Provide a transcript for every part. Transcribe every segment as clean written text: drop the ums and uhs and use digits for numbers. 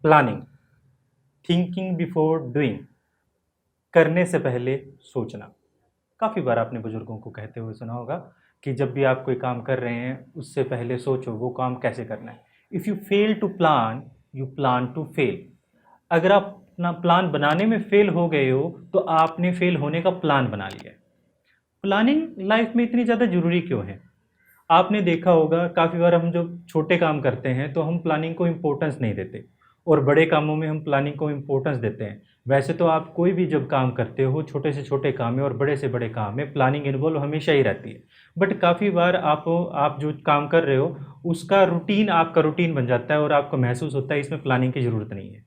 Planning, thinking before doing, करने से पहले सोचना। काफ़ी बार आपने बुजुर्गों को कहते हुए सुना होगा कि जब भी आप कोई काम कर रहे हैं उससे पहले सोचो वो काम कैसे करना है। If you fail to plan you plan to fail. अगर आप अपना प्लान बनाने में फेल हो गए हो तो आपने फेल होने का प्लान बना लिया है। प्लानिंग लाइफ में इतनी ज़्यादा ज़रूरी क्यों है? आपने देखा होगा काफ़ी बार हम जब छोटे काम करते हैं तो हम प्लानिंग को इम्पोर्टेंस नहीं देते और बड़े कामों में हम प्लानिंग को इम्पोर्टेंस देते हैं। वैसे तो आप कोई भी जब काम करते हो छोटे से छोटे काम में और बड़े से बड़े काम में प्लानिंग इन्वॉल्व हमेशा ही रहती है। बट काफ़ी बार आप जो काम कर रहे हो उसका रूटीन आपका रूटीन बन जाता है और आपको महसूस होता है इसमें प्लानिंग की ज़रूरत नहीं है।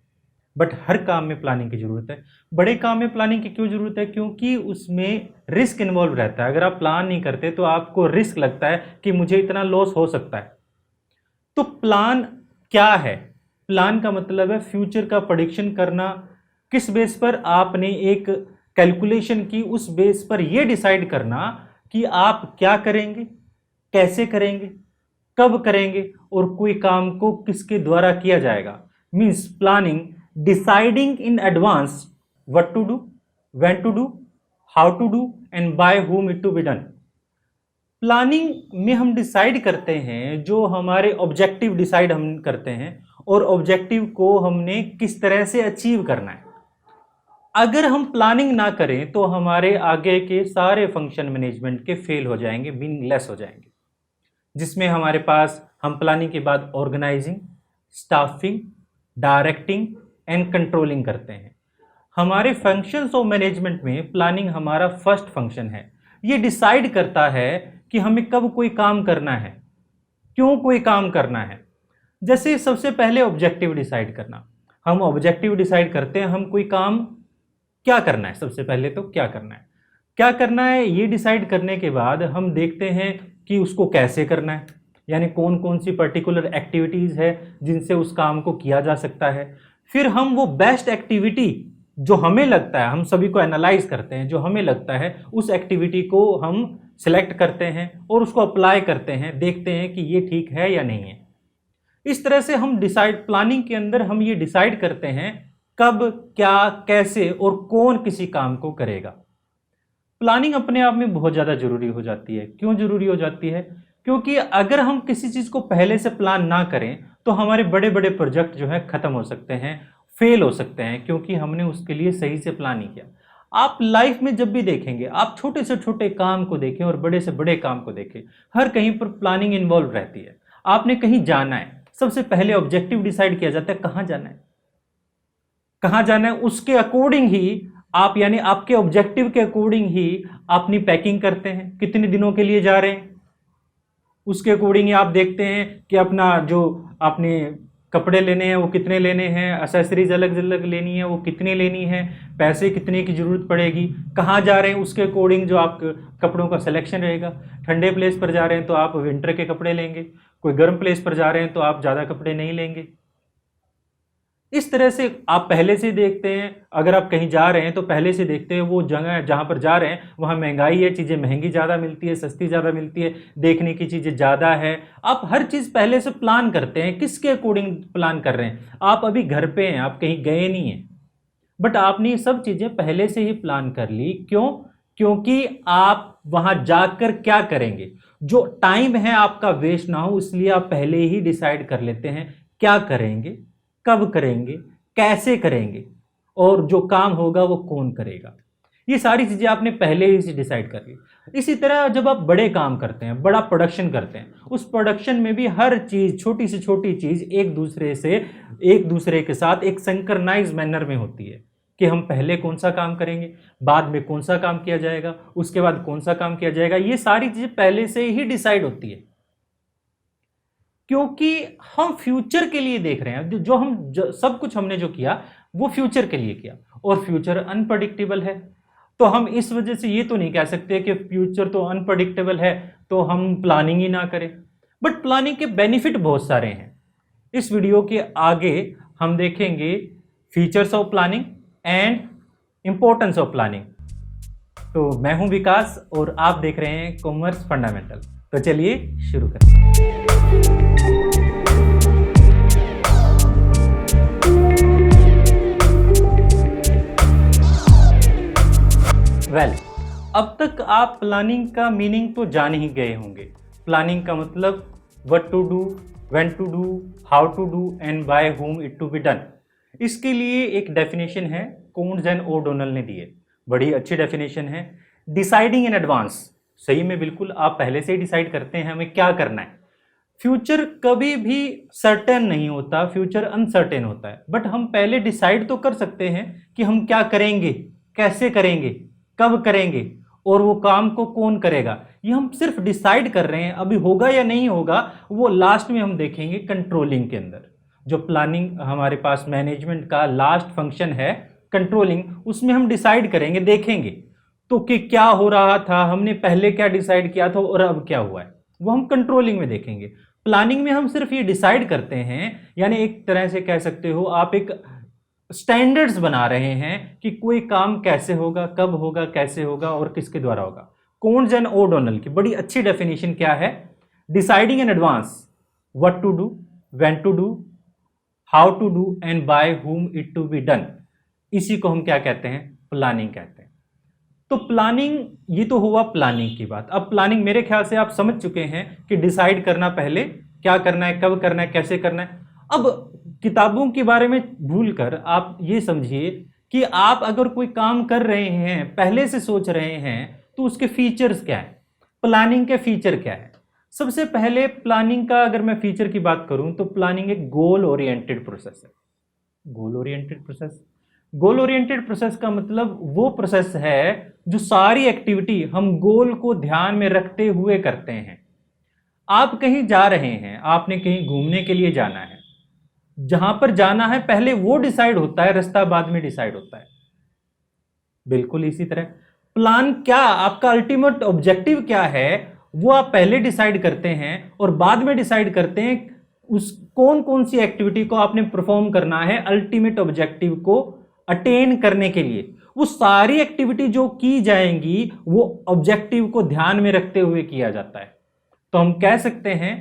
बट हर काम में प्लानिंग की ज़रूरत है। बड़े काम में प्लानिंग की क्यों ज़रूरत है? क्योंकि उसमें रिस्क इन्वॉल्व रहता है। अगर आप प्लान नहीं करते तो आपको रिस्क लगता है कि मुझे इतना लॉस हो सकता है। तो प्लान क्या है? प्लान का मतलब है फ्यूचर का प्रेडिक्शन करना। किस बेस पर? आपने एक कैलकुलेशन की, उस बेस पर यह डिसाइड करना कि आप क्या करेंगे, कैसे करेंगे, कब करेंगे और कोई काम को किसके द्वारा किया जाएगा। Means planning, deciding in advance what to do, when to do, how to do and by whom it to be done. Planning में हम डिसाइड करते हैं, जो हमारे ऑब्जेक्टिव डिसाइड हम करते हैं और ऑब्जेक्टिव को हमने किस तरह से अचीव करना है। अगर हम प्लानिंग ना करें तो हमारे आगे के सारे फंक्शन मैनेजमेंट के फेल हो जाएंगे, मीनिंगलेस हो जाएंगे। जिसमें हमारे पास हम प्लानिंग के बाद organizing, staffing, directing and controlling करते हैं। हमारे फंक्शंस ऑफ मैनेजमेंट में प्लानिंग हमारा फर्स्ट फंक्शन है। ये डिसाइड करता है कि हमें कब कोई काम करना है, क्यों कोई काम करना है। जैसे सबसे पहले ऑब्जेक्टिव डिसाइड करना। हम ऑब्जेक्टिव डिसाइड करते हैं, हम कोई काम क्या करना है। सबसे पहले तो क्या करना है, क्या करना है ये डिसाइड करने के बाद हम देखते हैं कि उसको कैसे करना है, यानी कौन कौन सी पर्टिकुलर एक्टिविटीज़ है जिनसे उस काम को किया जा सकता है। फिर हम वो बेस्ट एक्टिविटी जो हमें लगता है, हम सभी को एनालाइज करते हैं, जो हमें लगता है उस एक्टिविटी को हम सिलेक्ट करते हैं और उसको अप्लाई करते हैं, देखते हैं कि ये ठीक है या नहीं है। इस तरह से हम डिसाइड, प्लानिंग के अंदर हम ये डिसाइड करते हैं कब, क्या, कैसे और कौन किसी काम को करेगा। प्लानिंग अपने आप में बहुत ज़्यादा जरूरी हो जाती है। क्यों जरूरी हो जाती है? क्योंकि अगर हम किसी चीज़ को पहले से प्लान ना करें तो हमारे बड़े बड़े प्रोजेक्ट जो है ख़त्म हो सकते हैं, फेल हो सकते हैं, क्योंकि हमने उसके लिए सही से प्लान नहीं किया। आप लाइफ में जब भी देखेंगे, आप छोटे से छोटे काम को देखें और बड़े से बड़े काम को देखें, हर कहीं पर प्लानिंग इन्वॉल्व रहती है। आपने कहीं जाना है, सबसे पहले ऑब्जेक्टिव डिसाइड किया जाता है, कहाँ जाना है, कहाँ जाना है। उसके अकॉर्डिंग ही आप, यानी आपके ऑब्जेक्टिव के अकॉर्डिंग ही अपनी पैकिंग करते हैं, कितने दिनों के लिए जा रहे हैं उसके अकॉर्डिंग ही आप देखते हैं कि अपना जो आपने कपड़े लेने हैं वो कितने लेने हैं, एसेसरीज अलग अलग लेनी है वो कितनी लेनी है, पैसे कितने की ज़रूरत पड़ेगी, कहाँ जा रहे हैं उसके अकॉर्डिंग जो आप कपड़ों का सिलेक्शन रहेगा। ठंडे प्लेस पर जा रहे हैं तो आप विंटर के कपड़े लेंगे, कोई गर्म प्लेस पर जा रहे हैं तो आप ज़्यादा कपड़े नहीं लेंगे। इस तरह से आप पहले से देखते हैं, अगर आप कहीं जा रहे हैं तो पहले से देखते हैं वो जगह जहाँ पर जा रहे हैं वहाँ महंगाई है, चीज़ें महंगी ज़्यादा मिलती है, सस्ती ज़्यादा मिलती है, देखने की चीज़ें ज़्यादा है। आप हर चीज़ पहले से प्लान करते हैं। किसके अकॉर्डिंग प्लान कर रहे हैं? आप अभी घर पे हैं, आप कहीं गए नहीं हैं, बट आपने ये सब चीज़ें पहले से ही प्लान कर ली। क्यों? क्योंकि आप वहाँ जाकर क्या करेंगे, जो टाइम है आपका वेस्ट ना हो, इसलिए आप पहले ही डिसाइड कर लेते हैं क्या करेंगे, कब करेंगे, कैसे करेंगे और जो काम होगा वो कौन करेगा। ये सारी चीज़ें आपने पहले ही से डिसाइड कर ली। इसी तरह जब आप बड़े काम करते हैं, बड़ा प्रोडक्शन करते हैं, उस प्रोडक्शन में भी हर चीज़, छोटी से छोटी चीज़ एक दूसरे के साथ एक सिंक्रनाइज मैनर में होती है कि हम पहले कौन सा काम करेंगे, बाद में कौन सा काम किया जाएगा, उसके बाद कौन सा काम किया जाएगा। ये सारी चीज़ें पहले से ही डिसाइड होती है, क्योंकि हम फ्यूचर के लिए देख रहे हैं। सब कुछ हमने जो किया वो फ्यूचर के लिए किया और फ्यूचर अनप्रेडिक्टेबल है। तो हम इस वजह से ये तो नहीं कह सकते कि फ्यूचर तो अनप्रेडिक्टेबल है तो हम प्लानिंग ही ना करें। बट प्लानिंग के बेनिफिट बहुत सारे हैं। इस वीडियो के आगे हम देखेंगे features of planning and importance of planning. तो मैं हूं विकास और आप देख रहे हैं कॉमर्स फंडामेंटल। तो चलिए शुरू करते हैं। वेल, अब तक आप प्लानिंग का मीनिंग तो जान ही गए होंगे। प्लानिंग का मतलब what to do, when to do, how to do and by whom it to be done. इसके लिए एक डेफिनेशन है, कोन्स एंड ओडोनल ने दी है, बड़ी अच्छी डेफिनेशन है। डिसाइडिंग इन एडवांस, सही में बिल्कुल आप पहले से ही डिसाइड करते हैं हमें क्या करना है। फ्यूचर कभी भी सर्टेन नहीं होता, फ्यूचर अनसर्टेन होता है, बट हम पहले डिसाइड तो कर सकते हैं कि हम क्या करेंगे, कैसे करेंगे, कब करेंगे और वो काम को कौन करेगा। ये हम सिर्फ डिसाइड कर रहे हैं, अभी होगा या नहीं होगा वो लास्ट में हम देखेंगे कंट्रोलिंग के अंदर। जो प्लानिंग हमारे पास मैनेजमेंट का लास्ट फंक्शन है कंट्रोलिंग, उसमें हम डिसाइड करेंगे, देखेंगे तो कि क्या हो रहा था, हमने पहले क्या डिसाइड किया था और अब क्या हुआ है, वो हम कंट्रोलिंग में देखेंगे। प्लानिंग में हम सिर्फ ये डिसाइड करते हैं, यानी एक तरह से कह सकते हो आप एक स्टैंडर्ड्स बना रहे हैं कि कोई काम कैसे होगा, कब होगा, कैसे होगा और किसके द्वारा होगा। कोन्स एंड ओडोनल की बड़ी अच्छी डेफिनेशन क्या है, deciding in advance what to do, when to do, how to do and by whom it to be done. इसी को हम क्या कहते हैं, प्लानिंग कहते हैं। तो प्लानिंग, ये तो हुआ प्लानिंग की बात। अब प्लानिंग मेरे ख्याल से आप समझ चुके हैं कि डिसाइड करना पहले क्या करना है, कब करना है, कैसे करना है। अब किताबों के बारे में भूलकर आप ये समझिए कि आप अगर कोई काम कर रहे हैं, पहले से सोच रहे हैं, तो उसके फीचर्स क्या है, प्लानिंग के फीचर क्या है। सबसे पहले प्लानिंग का अगर मैं फीचर की बात करूं तो प्लानिंग एक गोल ओरिएंटेड प्रोसेस है। Goal oriented process, goal oriented process का मतलब वो प्रोसेस है जो सारी एक्टिविटी हम गोल को ध्यान में रखते हुए करते हैं। आप कहीं जा रहे हैं, आपने कहीं घूमने के लिए जाना है, जहां पर जाना है पहले वो डिसाइड होता है, रास्ता बाद में डिसाइड होता है। बिल्कुल इसी तरह प्लान, क्या आपका अल्टीमेट ऑब्जेक्टिव क्या है, वो आप पहले डिसाइड करते हैं और बाद में डिसाइड करते हैं उस कौन कौन सी एक्टिविटी को आपने परफॉर्म करना है अल्टीमेट ऑब्जेक्टिव को अटेन करने के लिए। वो सारी एक्टिविटी जो की जाएंगी वो ऑब्जेक्टिव को ध्यान में रखते हुए किया जाता है। तो हम कह सकते हैं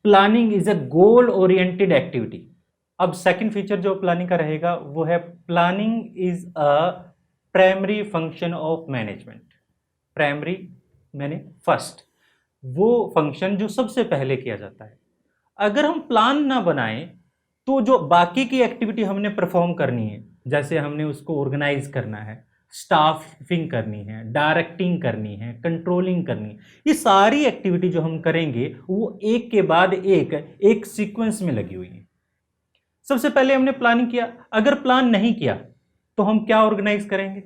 planning is a goal oriented activity. अब सेकंड फीचर जो प्लानिंग का रहेगा वो है planning is a primary function of management. Primary मैंने फर्स्ट, वो फंक्शन जो सबसे पहले किया जाता है। अगर हम प्लान ना बनाएं तो जो बाकी की एक्टिविटी हमने परफॉर्म करनी है, जैसे हमने उसको ऑर्गेनाइज करना है, स्टाफिंग करनी है, डायरेक्टिंग करनी है, कंट्रोलिंग करनी है, ये सारी एक्टिविटी जो हम करेंगे वो एक के बाद एक सीक्वेंस में लगी हुई है। सबसे पहले हमने प्लानिंग किया, अगर प्लान नहीं किया तो हम क्या ऑर्गेनाइज करेंगे,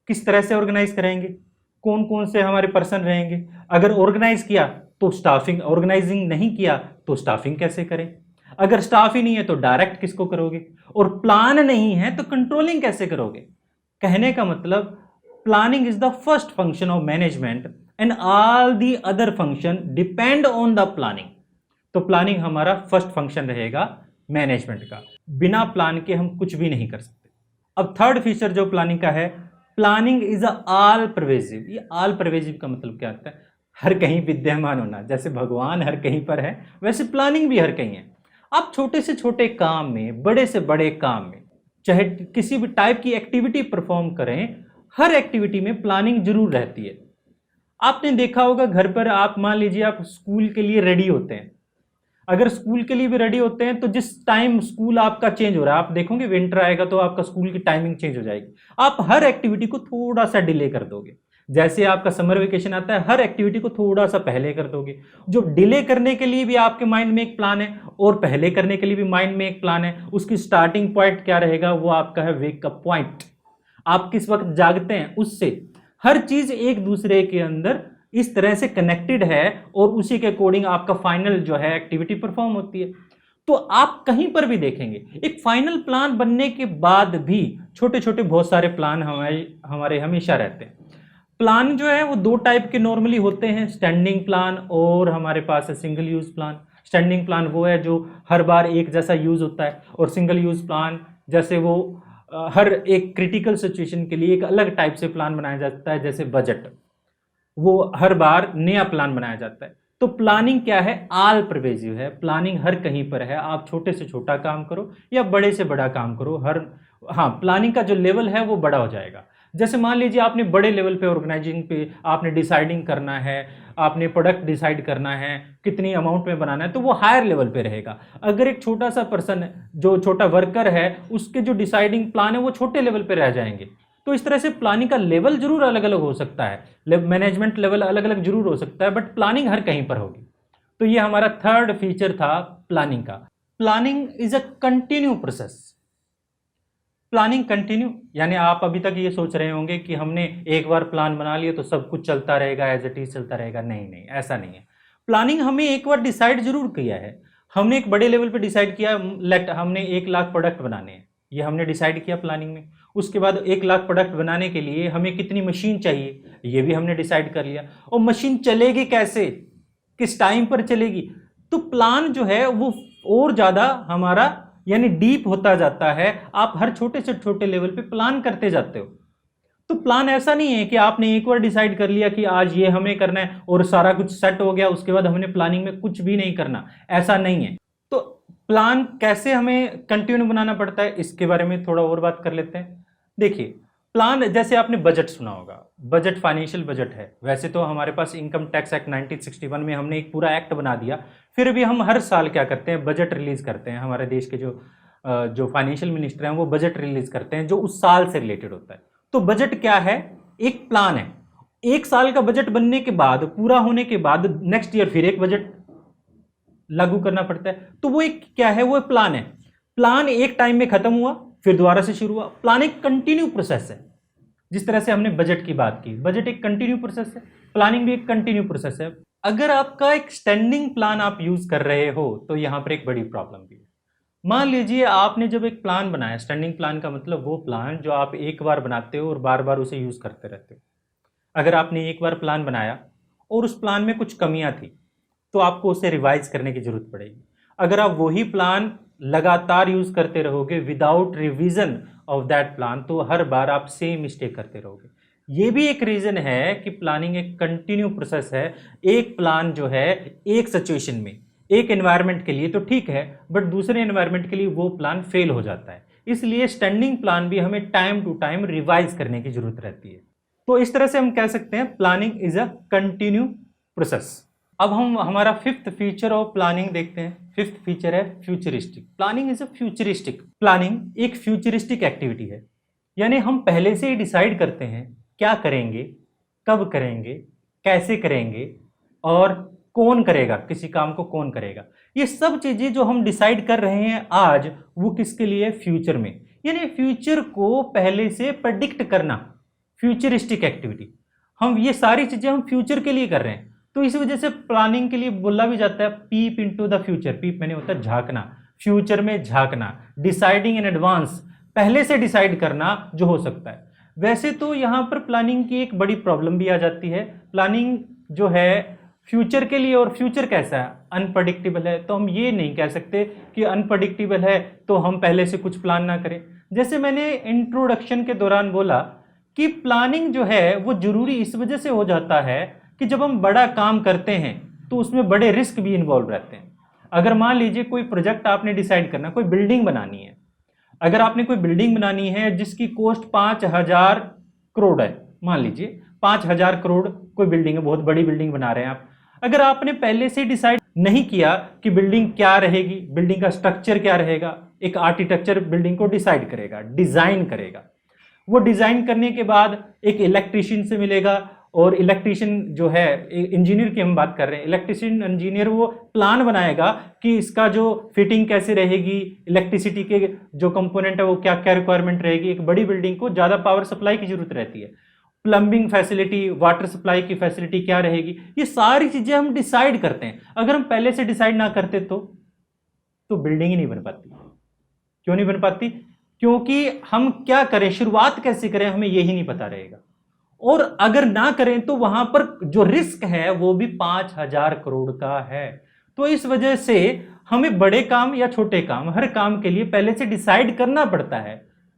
किस तरह से ऑर्गेनाइज करेंगे, कौन कौन से हमारे पर्सन रहेंगे। अगर ऑर्गेनाइज किया तो स्टाफिंग, ऑर्गेनाइजिंग नहीं किया तो स्टाफिंग कैसे करें। अगर स्टाफ ही नहीं है तो डायरेक्ट किसको करोगे, और प्लान नहीं है तो कंट्रोलिंग कैसे करोगे। कहने का मतलब planning is the first function of management and all the other function depend on the planning. तो प्लानिंग हमारा फर्स्ट फंक्शन रहेगा मैनेजमेंट का, बिना प्लान के हम कुछ भी नहीं कर सकते। अब थर्ड फीचर जो प्लानिंग का है, planning is a all pervasive. ये ऑल परवेजिव का मतलब क्या होता है, हर कहीं विद्यमान होना। जैसे भगवान हर कहीं पर है, वैसे प्लानिंग भी हर कहीं है। आप छोटे से छोटे काम में, बड़े से बड़े काम में, चाहे किसी भी टाइप की एक्टिविटी परफॉर्म करें, हर एक्टिविटी में प्लानिंग जरूर रहती है। आपने देखा होगा घर पर, आप मान लीजिए आप स्कूल के लिए रेडी होते हैं, अगर स्कूल के लिए भी रेडी होते हैं तो जिस टाइम स्कूल आपका चेंज हो रहा है, आप देखोगे विंटर आएगा तो आपका स्कूल की टाइमिंग चेंज हो जाएगी, आप हर एक्टिविटी को थोड़ा सा डिले कर दोगे। जैसे आपका समर वेकेशन आता है, हर एक्टिविटी को थोड़ा सा पहले कर दोगे। जो डिले करने के लिए भी आपके माइंड में एक प्लान है और पहले करने के लिए भी माइंड में एक प्लान है। उसकी स्टार्टिंग पॉइंट क्या रहेगा, वो आपका है वेकअप पॉइंट। आप किस वक्त जागते हैं उससे हर चीज एक दूसरे के अंदर इस तरह से कनेक्टेड है और उसी के अकॉर्डिंग आपका फाइनल जो है एक्टिविटी परफॉर्म होती है। तो आप कहीं पर भी देखेंगे एक फाइनल प्लान बनने के बाद भी छोटे छोटे बहुत सारे प्लान हमारे हमेशा रहते हैं। प्लान जो है वो दो टाइप के नॉर्मली होते हैं, स्टैंडिंग प्लान और हमारे पास है single use plan. Standing plan वो है जो हर बार एक जैसा यूज होता है, और सिंगल यूज प्लान जैसे वो हर एक क्रिटिकल सिचुएशन के लिए एक अलग टाइप से प्लान बनाया जाता है, जैसे बजट, वो हर बार नया प्लान बनाया जाता है। तो प्लानिंग क्या है, ऑल परवेजिव है। प्लानिंग हर कहीं पर है, आप छोटे से छोटा काम करो या बड़े से बड़ा काम करो, हर हाँ प्लानिंग का जो लेवल है वो बड़ा हो जाएगा। जैसे मान लीजिए आपने बड़े लेवल पे ऑर्गेनाइजिंग पे आपने डिसाइडिंग करना है, आपने प्रोडक्ट डिसाइड करना है, कितनी अमाउंट में बनाना है, तो वो हायर लेवल पे रहेगा। अगर एक छोटा सा पर्सन जो छोटा वर्कर है उसके जो डिसाइडिंग प्लान है वो छोटे लेवल पे रह जाएंगे। तो इस तरह से प्लानिंग का लेवल जरूर अलग अलग हो सकता है, मैनेजमेंट लेवल अलग अलग जरूर हो सकता है, बट प्लानिंग हर कहीं पर होगी। तो ये हमारा थर्ड फीचर था प्लानिंग का। Planning is a continue process. Planning continue यानी आप अभी तक ये सोच रहे होंगे कि हमने एक बार प्लान बना लिया तो सब कुछ चलता रहेगा, एज इट इज चलता रहेगा। नहीं नहीं, ऐसा नहीं है। प्लानिंग हमें एक बार डिसाइड जरूर किया है, हमने एक बड़े लेवल पे डिसाइड किया, लेट हमने 1 लाख प्रोडक्ट बनाने हैं, ये हमने डिसाइड किया प्लानिंग में। उसके बाद 1 लाख प्रोडक्ट बनाने के लिए हमें कितनी मशीन चाहिए, ये भी हमने डिसाइड कर लिया। और मशीन चलेगी कैसे, किस टाइम पर चलेगी। तो प्लान जो है वो और ज्यादा हमारा यानी डीप होता जाता है। आप हर छोटे से छोटे लेवल पे प्लान करते जाते हो। तो प्लान ऐसा नहीं है कि आपने एक बार डिसाइड कर लिया कि आज ये हमें करना है और सारा कुछ सेट हो गया, उसके बाद हमने प्लानिंग में कुछ भी नहीं करना, ऐसा नहीं है। तो प्लान कैसे हमें कंटिन्यू बनाना पड़ता है, इसके बारे में थोड़ा और बात कर लेते हैं। देखिए, प्लान जैसे आपने बजट सुना होगा, बजट फाइनेंशियल बजट है। वैसे तो हमारे पास इनकम टैक्स एक्ट 1961 में हमने एक पूरा एक्ट बना दिया, फिर भी हम हर साल क्या करते हैं, बजट रिलीज करते हैं। हमारे देश के जो फाइनेंशियल मिनिस्टर हैं वो बजट रिलीज करते हैं जो उस साल से रिलेटेड होता है। तो बजट क्या है, एक प्लान है। 1 साल का बजट बनने के बाद, पूरा होने के बाद नेक्स्ट ईयर फिर एक बजट लागू करना पड़ता है। तो वो एक क्या है, वो प्लान है। प्लान एक टाइम में खत्म हुआ फिर दोबारा से शुरू हुआ। प्लान एक कंटिन्यू प्रोसेस है। जिस तरह से हमने बजट की बात की, बजट एक कंटिन्यू प्रोसेस है, प्लानिंग भी एक कंटिन्यू प्रोसेस है। अगर आपका एक स्टैंडिंग प्लान आप यूज कर रहे हो तो यहां पर एक बड़ी प्रॉब्लम भी है। मान लीजिए आपने जब एक प्लान बनाया, स्टैंडिंग प्लान का मतलब वो प्लान जो आप एक बार बनाते हो और बार बार उसे यूज करते रहते हो। अगर आपने एक बार प्लान बनाया और उस प्लान में कुछ कमियां थी तो आपको उसे रिवाइज करने की जरूरत पड़ेगी। अगर आप वही प्लान लगातार यूज करते रहोगे without revision of that plan, तो हर बार आप सेम मिस्टेक करते रहोगे। ये भी एक रीजन है कि प्लानिंग एक कंटिन्यू प्रोसेस है। एक प्लान जो है एक सिचुएशन में, एक एनवायरनमेंट के लिए तो ठीक है, बट दूसरे एनवायरनमेंट के लिए वो प्लान फेल हो जाता है। इसलिए स्टैंडिंग प्लान भी हमें टाइम टू टाइम रिवाइज करने की जरूरत रहती है। तो इस तरह से हम कह सकते हैं planning is a continue process. अब हम हमारा फिफ्थ फीचर ऑफ प्लानिंग देखते हैं। फिफ्थ फीचर है futuristic. Planning is a futuristic. Planning एक फ्यूचरिस्टिक एक्टिविटी है, यानी हम पहले से ही डिसाइड करते हैं क्या करेंगे, कब करेंगे, कैसे करेंगे और कौन करेगा, किसी काम को कौन करेगा। ये सब चीजें जो हम डिसाइड कर रहे हैं आज, वो किसके लिए, फ्यूचर में। यानी फ्यूचर को पहले से प्रेडिक्ट करना, फ्यूचरिस्टिक एक्टिविटी। हम ये सारी चीजें हम फ्यूचर के लिए कर रहे हैं। तो इस वजह से प्लानिंग के लिए बोला भी जाता है पीप इनटू द फ्यूचर। पीप मैंने होता है झांकना, फ्यूचर में झांकना, डिसाइडिंग इन एडवांस, पहले से डिसाइड करना जो हो सकता है। वैसे तो यहां पर प्लानिंग की एक बड़ी प्रॉब्लम भी आ जाती है। प्लानिंग जो है फ्यूचर के लिए, और फ्यूचर कैसा है, अनप्रडिक्टेबल है। तो हम ये नहीं कह सकते कि अनप्रडिक्टेबल है तो हम पहले से कुछ प्लान ना करें। जैसे मैंने इंट्रोडक्शन के दौरान बोला कि प्लानिंग जो है वो जरूरी इस वजह से हो जाता है कि जब हम बड़ा काम करते हैं तो उसमें बड़े रिस्क भी इन्वॉल्व रहते हैं। अगर मान लीजिए कोई प्रोजेक्ट आपने डिसाइड करना, कोई बिल्डिंग बनानी है। अगर आपने कोई बिल्डिंग बनानी है जिसकी कॉस्ट 5,000 करोड़ है, मान लीजिए 5,000 करोड़ कोई बिल्डिंग है, बहुत बड़ी बिल्डिंग बना रहे हैं आप। अगर आपने पहले से डिसाइड नहीं किया कि बिल्डिंग क्या रहेगी, बिल्डिंग का स्ट्रक्चर क्या रहेगा, एक आर्किटेक्चर बिल्डिंग को डिसाइड करेगा, डिजाइन करेगा। वो डिजाइन करने के बाद एक इलेक्ट्रीशियन से मिलेगा, और इलेक्ट्रीशियन जो है, इंजीनियर की हम बात कर रहे हैं, इलेक्ट्रीशियन इंजीनियर वो प्लान बनाएगा कि इसका जो फिटिंग कैसे रहेगी, इलेक्ट्रिसिटी के जो कंपोनेंट है वो क्या क्या रिक्वायरमेंट रहेगी। एक बड़ी बिल्डिंग को ज्यादा पावर सप्लाई की जरूरत रहती है, प्लम्बिंग फैसिलिटी, वाटर सप्लाई की फैसिलिटी क्या रहेगी, ये सारी चीजें हम डिसाइड करते हैं। अगर हम पहले से डिसाइड ना करते तो बिल्डिंग ही नहीं बन पाती। क्यों नहीं बन पाती? क्योंकि हम क्या करें, शुरुआत कैसे करें, हमें यही नहीं पता रहेगा। और अगर ना करें तो वहां पर जो रिस्क है वो भी 5,000 करोड़ का है। तो इस वजह से हमें बड़े काम या छोटे काम, हर काम के लिए पहले से डिसाइड करना पड़ता है,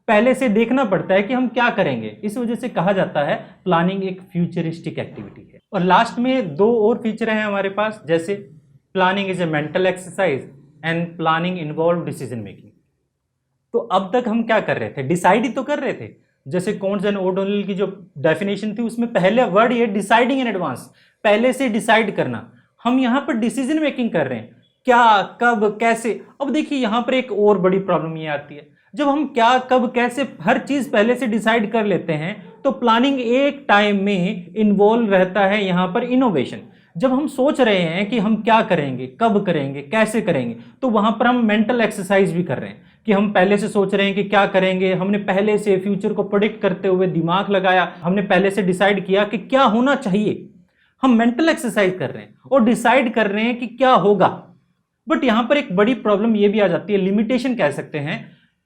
पहले से देखना पड़ता है कि हम क्या करेंगे। इस वजह से कहा जाता है प्लानिंग एक फ्यूचरिस्टिक एक्टिविटी है। और लास्ट में 2 और फीचर हैं हमारे पास, जैसे planning is a mental exercise and planning involve decision making. तो अब तक हम क्या कर रहे थे, डिसाइड ही तो कर रहे थे। जैसे कॉन्स एंड ओडोनिल की जो डेफिनेशन थी उसमें पहले वर्ड ये डिसाइडिंग इन एडवांस, पहले से डिसाइड करना। हम यहां पर डिसीजन मेकिंग कर रहे हैं, क्या, कब, कैसे। अब देखिए यहां पर एक और बड़ी प्रॉब्लम ये आती है, जब हम क्या, कब, कैसे हर चीज पहले से डिसाइड कर लेते हैं तो प्लानिंग एक टाइम में इन्वॉल्व रहता है यहां पर इनोवेशन। जब हम सोच रहे हैं कि हम क्या करेंगे, कब करेंगे, कैसे करेंगे, तो वहां पर हम मेंटल एक्सरसाइज भी कर रहे हैं कि हम पहले से सोच रहे हैं कि क्या करेंगे, हमने पहले से फ्यूचर को प्रेडिक्ट करते हुए दिमाग लगाया, हमने पहले से डिसाइड किया कि क्या होना चाहिए। हम मेंटल एक्सरसाइज कर रहे हैं और डिसाइड कर रहे हैं कि क्या होगा। बट यहां पर एक बड़ी प्रॉब्लम यह भी आ जाती है, लिमिटेशन कह सकते हैं,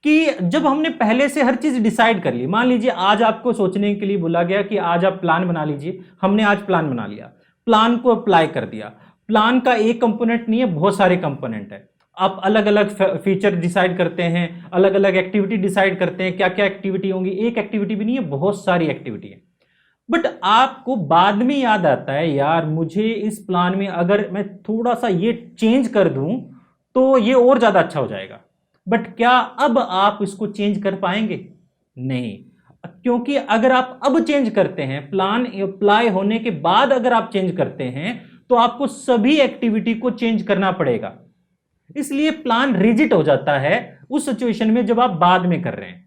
कि जब हमने पहले से हर चीज डिसाइड कर ली, मान लीजिए आज आपको सोचने के लिए बोला गया कि आज आप प्लान बना लीजिए, हमने आज प्लान बना लिया, प्लान को अप्लाई कर दिया। प्लान का एक कंपोनेंट नहीं है, बहुत सारे कंपोनेंट है। आप अलग अलग फीचर डिसाइड करते हैं, अलग अलग एक्टिविटी डिसाइड करते हैं, क्या क्या एक्टिविटी होंगी। एक एक्टिविटी भी नहीं है, बहुत सारी एक्टिविटी है। बट आपको बाद में याद आता है, यार मुझे इस प्लान में अगर मैं थोड़ा सा ये चेंज कर दूं तो ये और ज्यादा अच्छा हो जाएगा। बट क्या अब आप इसको चेंज कर पाएंगे? नहीं, क्योंकि अगर आप अब चेंज करते हैं, प्लान अप्लाई होने के बाद अगर आप चेंज करते हैं तो आपको सभी एक्टिविटी को चेंज करना पड़ेगा। इसलिए प्लान रिजिड हो जाता है उस सिचुएशन में जब आप बाद में कर रहे हैं।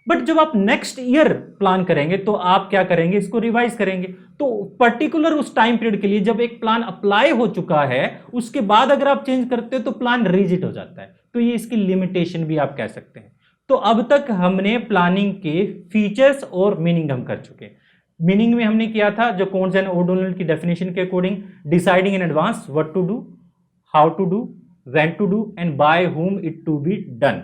बट जब आप नेक्स्ट ईयर प्लान करेंगे तो आप क्या करेंगे, इसको रिवाइज करेंगे। तो पर्टिकुलर उस टाइम पीरियड के लिए जब एक प्लान अप्लाई हो चुका है उसके बाद अगर आप चेंज करते हो तो प्लान रिजिड हो जाता है। तो ये इसकी लिमिटेशन भी आप कह सकते हैं। तो अब तक हमने प्लानिंग के फीचर्स और मीनिंग हम कर चुके हैं। मीनिंग में हमने किया था जो कॉन्स एंड ओडोनिल की डेफिनेशन के according, deciding in advance what to do, how to do, when to do and by whom it to be done.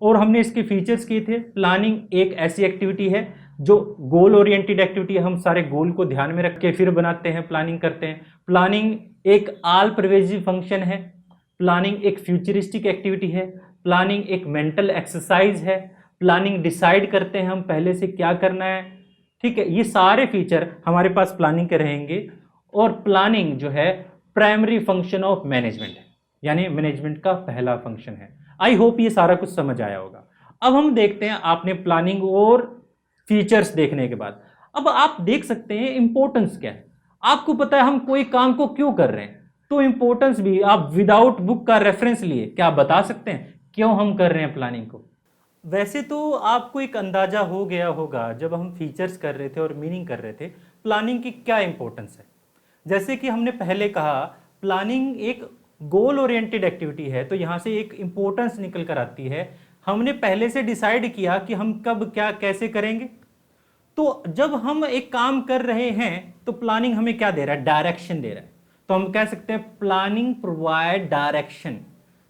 और हमने इसके फीचर्स किए थे। प्लानिंग एक ऐसी एक्टिविटी है जो गोल ओरिएंटेड एक्टिविटी है, हम सारे गोल को ध्यान में रख के फिर बनाते हैं, प्लानिंग करते हैं। प्लानिंग एक ऑल परवेजिव फंक्शन है। प्लानिंग एक फ्यूचरिस्टिक एक्टिविटी है। प्लानिंग एक मेंटल एक्सरसाइज है। प्लानिंग डिसाइड करते हैं हम पहले से क्या करना है। ठीक है, ये सारे फीचर हमारे पास प्लानिंग के रहेंगे। और प्लानिंग जो है प्राइमरी फंक्शन ऑफ मैनेजमेंट है, यानी मैनेजमेंट का पहला फंक्शन है। आई होप ये सारा कुछ समझ आया होगा। अब हम देखते हैं, आपने प्लानिंग और फीचर्स देखने के बाद अब आप देख सकते हैं इंपॉर्टेंस क्या है। आपको पता है हम कोई काम को क्यों कर रहे हैं, तो इंपॉर्टेंस भी आप विदाउट बुक का रेफरेंस लिए क्या आप बता सकते हैं क्यों हम कर रहे हैं प्लानिंग को? वैसे तो आपको एक अंदाजा हो गया होगा जब हम फीचर्स कर रहे थे और मीनिंग कर रहे थे प्लानिंग की क्या इंपॉर्टेंस है। जैसे कि हमने पहले कहा, प्लानिंग एक गोल ओरिएंटेड एक्टिविटी है, तो यहां से एक इंपॉर्टेंस निकल कर आती है। हमने पहले से डिसाइड किया कि हम कब क्या कैसे करेंगे। तो जब हम एक काम कर रहे हैं तो प्लानिंग हमें क्या दे रहा है, डायरेक्शन दे रहा है। तो हम कह सकते हैं प्लानिंग प्रोवाइड डायरेक्शन।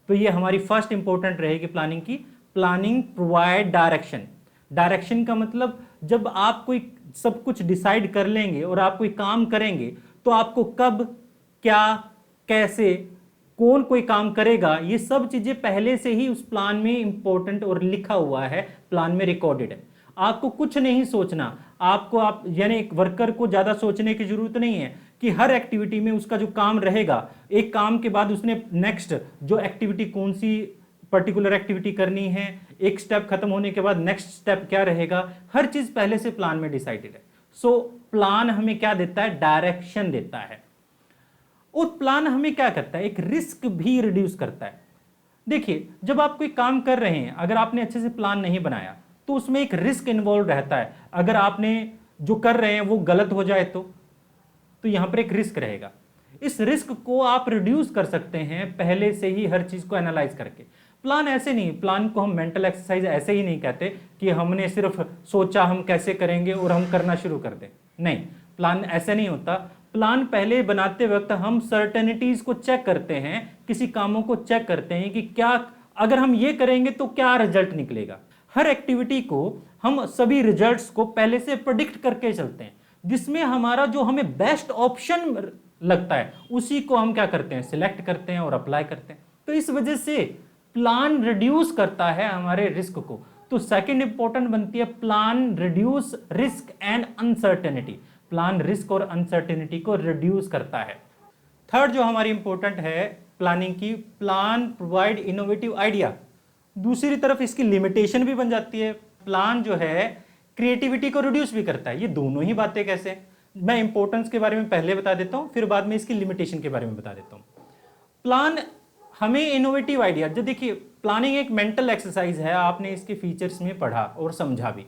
तो ये हमारी फर्स्ट इंपॉर्टेंट रहेगी प्लानिंग की। Planning provide direction. डायरेक्शन का मतलब जब आप कोई सब कुछ डिसाइड कर लेंगे और आप कोई काम करेंगे तो आपको कब, क्या, कैसे, कौन कोई काम करेगा, ये सब चीजें पहले से ही उस प्लान में इंपॉर्टेंट और लिखा हुआ है, प्लान में रिकॉर्डेड है। आपको कुछ नहीं सोचना, आपको आप यानी एक वर्कर को ज्यादा सोचने की जरूरत नहीं है कि हर एक्टिविटी में उसका जो काम रहेगा, एक काम के बाद उसने नेक्स्ट जो एक्टिविटी कौन सी पर्टिकुलर एक्टिविटी करनी है, एक स्टेप खत्म होने के बाद नेक्स्ट स्टेप क्या रहेगा, हर चीज पहले से प्लान में डिसाइडेड है। सो प्लान हमें क्या देता है, डायरेक्शन देता है। और प्लान हमें क्या करता है, एक रिस्क भी रिड्यूस करता है। देखिए जब आप कोई काम कर रहे हैं, अगर आपने अच्छे से प्लान नहीं बनाया तो उसमें एक रिस्क इन्वॉल्व रहता है। अगर आपने जो कर रहे हैं वो गलत हो जाए तो यहां पर एक रिस्क रहेगा। इस रिस्क को आप रिड्यूस कर सकते हैं पहले से ही हर चीज को एनालाइज करके। प्लान ऐसे नहीं, प्लान को हम मेंटल एक्सरसाइज ऐसे ही नहीं कहते कि हमने सिर्फ सोचा हम कैसे करेंगे और हम करना शुरू कर दें। नहीं, प्लान ऐसे नहीं होता। प्लान पहले बनाते वक्त हम सर्टेनिटीज को चेक करते हैं, किसी कामों को चेक करते हैं कि क्या अगर हम ये करेंगे तो क्या रिजल्ट निकलेगा। हर एक्टिविटी को हम सभी रिजल्ट्स को पहले से प्रेडिक्ट करके चलते हैं, जिसमें हमारा जो हमें बेस्ट ऑप्शन लगता है उसी को हम क्या करते हैं, सिलेक्ट करते हैं और अप्लाई करते हैं। तो इस वजह से प्लान रिड्यूस करता है हमारे रिस्क को। तो सेकंड इंपॉर्टेंट बनती है plan reduce risk and uncertainty. Plan risk और अनसर्टेनिटी को रिड्यूस करता है। थर्ड जो हमारी इंपॉर्टेंट है प्लानिंग की, प्लान प्रोवाइड इनोवेटिव आइडिया। दूसरी तरफ इसकी लिमिटेशन भी बन जाती है। प्लान जो है क्रिएटिविटी को रिड्यूस भी करता है। ये दोनों ही बातें कैसे हैं? मैं इंपॉर्टेंस के बारे में पहले बता देता हूं, फिर बाद में इसकी लिमिटेशन के बारे में बता देता हूं। प्लान हमें इनोवेटिव आइडिया, जो देखिए प्लानिंग एक मेंटल एक्सरसाइज है, आपने इसके फीचर्स में पढ़ा और समझा भी।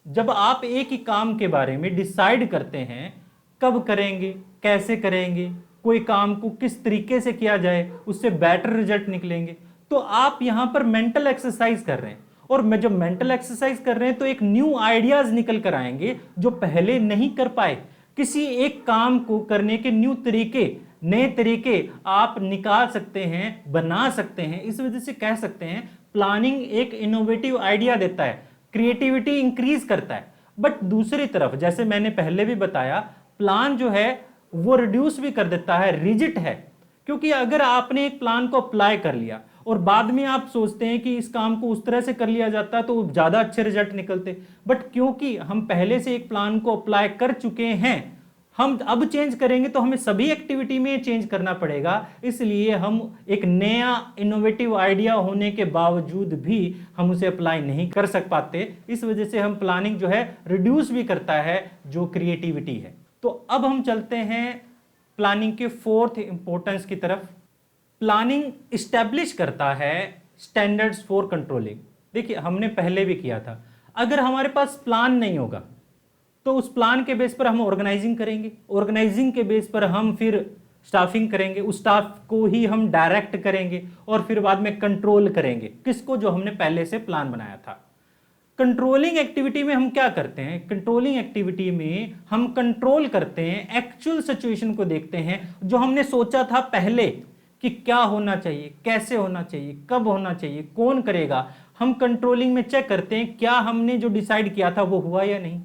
जब आप एक ही काम के बारे में डिसाइड करते हैं, कब करेंगे, कैसे करेंगे, कोई काम को किस तरीके से किया जाए उससे बेटर रिजल्ट निकलेंगे, तो आप यहां पर मेंटल एक्सरसाइज कर रहे हैं। और मैं जब मेंटल एक्सरसाइज कर रहे हैं तो एक न्यू आइडियाज निकल कर आएंगे जो पहले नहीं कर पाए। किसी एक काम को करने के न्यू तरीके, नए तरीके आप निकाल सकते हैं, बना सकते हैं। इस वजह से कह सकते हैं प्लानिंग एक इनोवेटिव आइडिया देता है, क्रिएटिविटी इंक्रीज करता है। बट दूसरी तरफ जैसे मैंने पहले भी बताया, प्लान जो है वो रिड्यूस भी कर देता है, रिजिड है। क्योंकि अगर आपने एक प्लान को अप्लाई कर लिया और बाद में आप सोचते हैं कि इस काम को उस तरह से कर लिया जाता तो ज्यादा अच्छे रिजल्ट निकलते, बट क्योंकि हम पहले से एक प्लान को अप्लाई कर चुके हैं, हम अब चेंज करेंगे तो हमें सभी एक्टिविटी में चेंज करना पड़ेगा। इसलिए हम एक नया इनोवेटिव आइडिया होने के बावजूद भी हम उसे अप्लाई नहीं कर सक पाते। इस वजह से हम प्लानिंग जो है रिड्यूस भी करता है जो क्रिएटिविटी है। तो अब हम चलते हैं प्लानिंग के फोर्थ इंपॉर्टेंस की तरफ। प्लानिंग इस्टेब्लिश करता है स्टैंडर्ड्स फॉर कंट्रोलिंग। देखिए हमने पहले भी किया था, अगर हमारे पास प्लान नहीं होगा तो उस प्लान के बेस पर हम ऑर्गेनाइजिंग करेंगे, ऑर्गेनाइजिंग के बेस पर हम फिर स्टाफिंग करेंगे, उस स्टाफ को ही हम डायरेक्ट करेंगे और फिर बाद में कंट्रोल करेंगे किसको, जो हमने पहले से प्लान बनाया था। कंट्रोलिंग एक्टिविटी में हम क्या करते हैं, कंट्रोलिंग एक्टिविटी में हम कंट्रोल करते हैं, एक्चुअल सिचुएशन को देखते हैं जो हमने सोचा था पहले कि क्या होना चाहिए, कैसे होना चाहिए, कब होना चाहिए, कौन करेगा। हम कंट्रोलिंग में चेक करते हैं क्या हमने जो डिसाइड किया था वो हुआ या नहीं।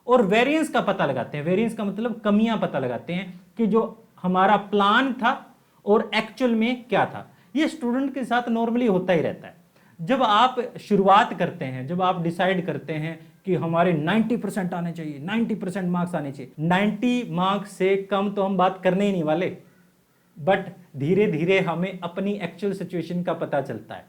और वेरिएंस का पता लगाते हैं, वेरिएंस का मतलब कमियां पता लगाते हैं कि जो हमारा प्लान था और एक्चुअल में क्या था। ये स्टूडेंट के साथ नॉर्मली होता ही रहता है। जब आप शुरुआत करते हैं, जब आप डिसाइड करते हैं कि हमारे 90% आने चाहिए, 90% मार्क्स आने चाहिए, 90 मार्क्स से कम तो हम बात करने ही नहीं वाले। बट धीरे धीरे हमें अपनी एक्चुअल सिचुएशन का पता चलता है,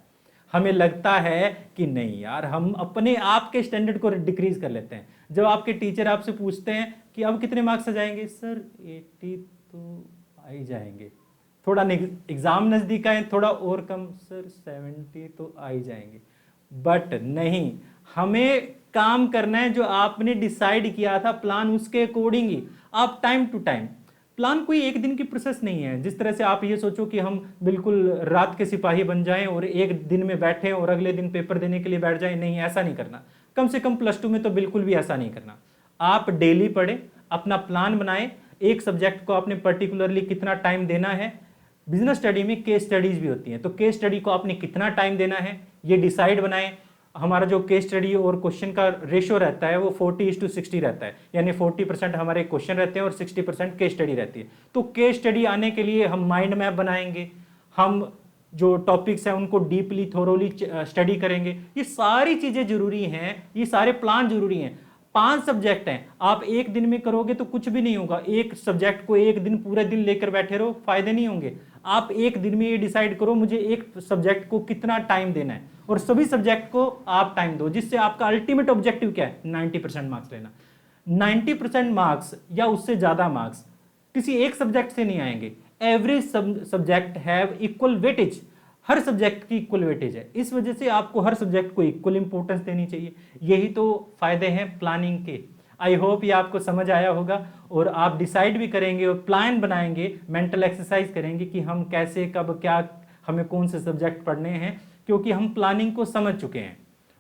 हमें लगता है कि नहीं यार, हम अपने आप के स्टैंडर्ड को डिक्रीज कर लेते हैं। जब आपके टीचर आपसे पूछते हैं कि अब कितने मार्क्स आ जाएंगे, सर 80 तो आ ही जाएंगे, थोड़ा एग्जाम नजदीक आए थोड़ा और कम, सर 70 तो आ ही जाएंगे। बट नहीं, हमें काम करना है जो आपने डिसाइड किया था प्लान, उसके अकॉर्डिंग ही आप टाइम टू टाइम। प्लान कोई एक दिन की प्रोसेस नहीं है। जिस तरह से आप ये सोचो कि हम बिल्कुल रात के सिपाही बन जाएं और एक दिन में बैठे और अगले दिन पेपर देने के लिए बैठ जाएं, नहीं, ऐसा नहीं करना। कम से कम +2 में तो बिल्कुल भी ऐसा नहीं करना। आप डेली पढ़ें, अपना प्लान बनाएं, एक सब्जेक्ट को आपने पर्टिकुलरली कितना टाइम देना है। बिजनेस स्टडी में केस स्टडीज भी होती हैं, तो केस स्टडी को आपने कितना टाइम देना है ये डिसाइड बनाएं। हमारा जो केस स्टडी और क्वेश्चन का रेशियो रहता है वो 40:60 रहता है, यानी 40% हमारे क्वेश्चन रहते हैं और 60% केस स्टडी रहती है। तो केस स्टडी आने के लिए हम माइंड मैप बनाएंगे, हम जो टॉपिक्स हैं उनको डीपली थोरोली स्टडी करेंगे। ये सारी चीज़ें जरूरी हैं, ये सारे प्लान जरूरी हैं। 5 सब्जेक्ट हैं, आप एक दिन में करोगे तो कुछ भी नहीं होगा। एक सब्जेक्ट को एक दिन पूरे दिन लेकर बैठे रहो, फायदे नहीं होंगे। आप एक दिन में ये डिसाइड करो मुझे एक सब्जेक्ट को कितना टाइम देना है और सभी सब्जेक्ट को आप टाइम दो, जिससे आपका अल्टीमेट ऑब्जेक्टिव क्या है, 90% मार्क्स लेना। 90% मार्क्स या उससे ज्यादा मार्क्स किसी एक सब्जेक्ट से नहीं आएंगे। Average subject have equal weightage, her subject की इक्वल वेटेज है। इस वजह से आपको हर सब्जेक्ट को इक्वल इंपॉर्टेंस देनी चाहिए। यही तो फायदे हैं प्लानिंग के। आई होप ये आपको समझ आया होगा और आप डिसाइड भी करेंगे और प्लान बनाएंगे, मेंटल एक्सरसाइज करेंगे कि हम कैसे, कब, क्या, हमें कौन से सब्जेक्ट पढ़ने हैं, क्योंकि हम प्लानिंग को समझ चुके हैं।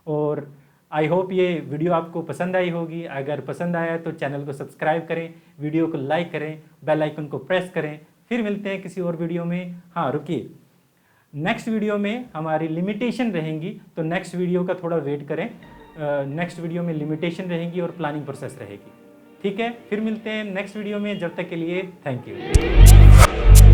और आई होप ये वीडियो आपको पसंद आई होगी। अगर पसंद आया तो चैनल को सब्सक्राइब करें, वीडियो को लाइक करें, बेल आइकन को प्रेस करें। फिर मिलते हैं किसी और वीडियो में। हाँ रुकिए, नेक्स्ट वीडियो में हमारी लिमिटेशन रहेंगी, तो नेक्स्ट वीडियो का थोड़ा वेट करें। नेक्स्ट वीडियो में लिमिटेशन रहेंगी और प्लानिंग प्रोसेस रहेगी। ठीक है, फिर मिलते हैं नेक्स्ट वीडियो में। जब तक के लिए थैंक यू।